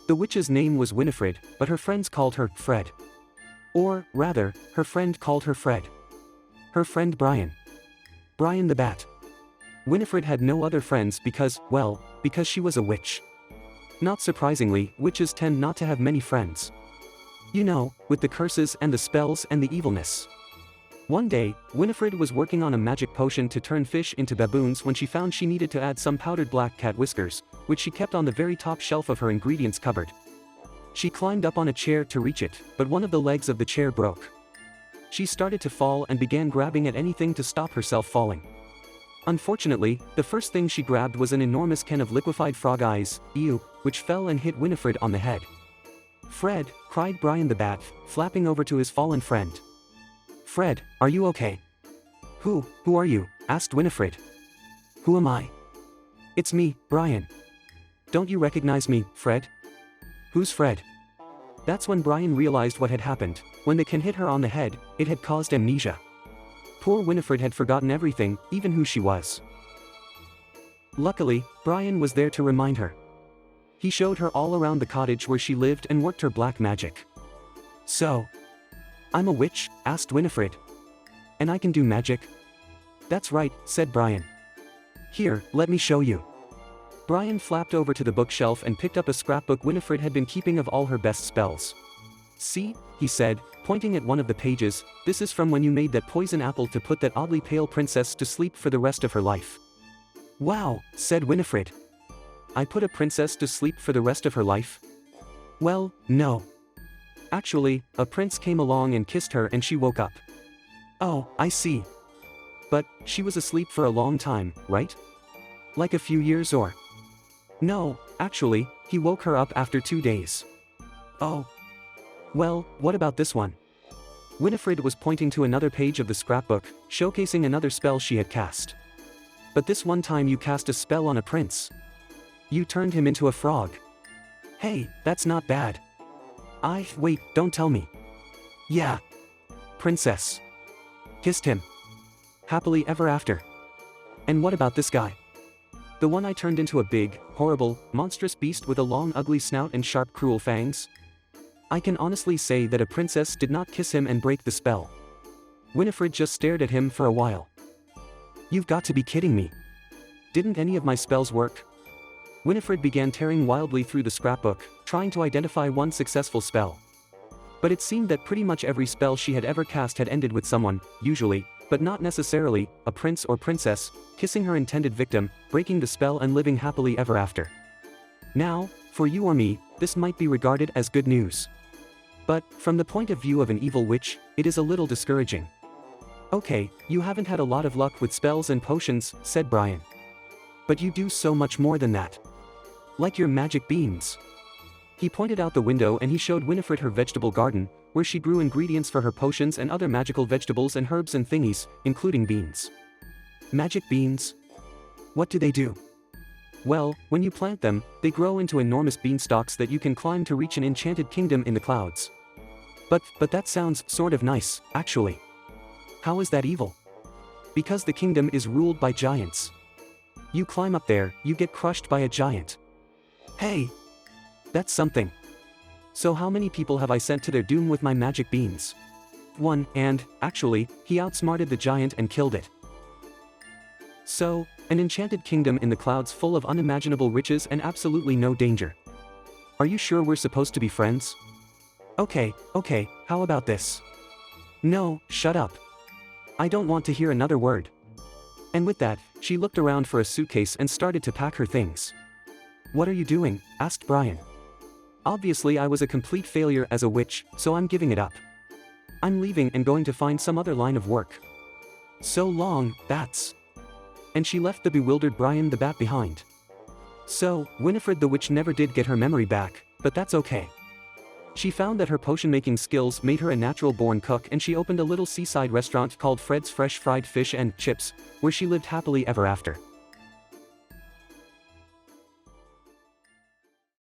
The witch's name was Winifred, but her friends called her Fred. Or, rather, her friend called her Fred. Her friend Brian. Brian the Bat. Winifred had no other friends because she was a witch. Not surprisingly, witches tend not to have many friends. You know, with the curses and the spells and the evilness. One day, Winifred was working on a magic potion to turn fish into baboons when she found she needed to add some powdered black cat whiskers, which she kept on the very top shelf of her ingredients cupboard. She climbed up on a chair to reach it, but one of the legs of the chair broke. She started to fall and began grabbing at anything to stop herself falling. Unfortunately, the first thing she grabbed was an enormous can of liquefied frog eyes, ew, which fell and hit Winifred on the head. "Fred," cried Brian the Bat, flapping over to his fallen friend. "Fred, are you okay?" Who are you?" asked Winifred. "Who am I?" "It's me, Brian." "Don't you recognize me, Fred?" "Who's Fred?" That's when Brian realized what had happened. When the can hit her on the head, it had caused amnesia. Poor Winifred had forgotten everything, even who she was. Luckily, Brian was there to remind her. He showed her all around the cottage where she lived and worked her black magic. "So, I'm a witch?" asked Winifred. "And I can do magic?" "That's right," said Brian. "Here, let me show you." Brian flapped over to the bookshelf and picked up a scrapbook Winifred had been keeping of all her best spells. "See," he said, pointing at one of the pages, "this is from when you made that poison apple to put that oddly pale princess to sleep for the rest of her life." "Wow," said Winifred. "I put a princess to sleep for the rest of her life?" "Well, no. Actually, a prince came along and kissed her and she woke up." "Oh, I see. But, she was asleep for a long time, right? Like a few years or?" "No, actually, he woke her up after 2 days." "Oh. Well, what about this one?" Winifred was pointing to another page of the scrapbook, showcasing another spell she had cast. "But this one time you cast a spell on a prince. You turned him into a frog." "Hey, that's not bad." Wait, don't tell me." "Yeah. Princess. Kissed him. Happily ever after." "And what about this guy?" "The one I turned into a big, horrible, monstrous beast with a long ugly snout and sharp cruel fangs?" I can honestly say that a princess did not kiss him and break the spell. Winifred just stared at him for a while. "You've got to be kidding me. Didn't any of my spells work?" Winifred began tearing wildly through the scrapbook, trying to identify one successful spell. But it seemed that pretty much every spell she had ever cast had ended with someone, usually, but not necessarily, a prince or princess, kissing her intended victim, breaking the spell and living happily ever after. Now, for you or me, this might be regarded as good news. But, from the point of view of an evil witch, it is a little discouraging. "Okay, you haven't had a lot of luck with spells and potions," said Brian. "But you do so much more than that. Like your magic beans." He pointed out the window and he showed Winifred her vegetable garden, where she grew ingredients for her potions and other magical vegetables and herbs and thingies, including beans. "Magic beans? What do they do?" "Well, when you plant them, they grow into enormous beanstalks that you can climb to reach an enchanted kingdom in the clouds." But that sounds sort of nice, actually." "How is that evil?" "Because the kingdom is ruled by giants. You climb up there, you get crushed by a giant." "Hey! That's something. So how many people have I sent to their doom with my magic beans?" "One, and, actually, he outsmarted the giant and killed it." "So, an enchanted kingdom in the clouds full of unimaginable riches and absolutely no danger. Are you sure we're supposed to be friends?" Okay, how about this?" "No, shut up. I don't want to hear another word." And with that, she looked around for a suitcase and started to pack her things. "What are you doing?" asked Brian. "Obviously I was a complete failure as a witch, so I'm giving it up. I'm leaving and going to find some other line of work. So long, bats." And she left the bewildered Brian the Bat behind. So, Winifred the Witch never did get her memory back, but that's okay. She found that her potion-making skills made her a natural-born cook and she opened a little seaside restaurant called Fred's Fresh Fried Fish and Chips, where she lived happily ever after.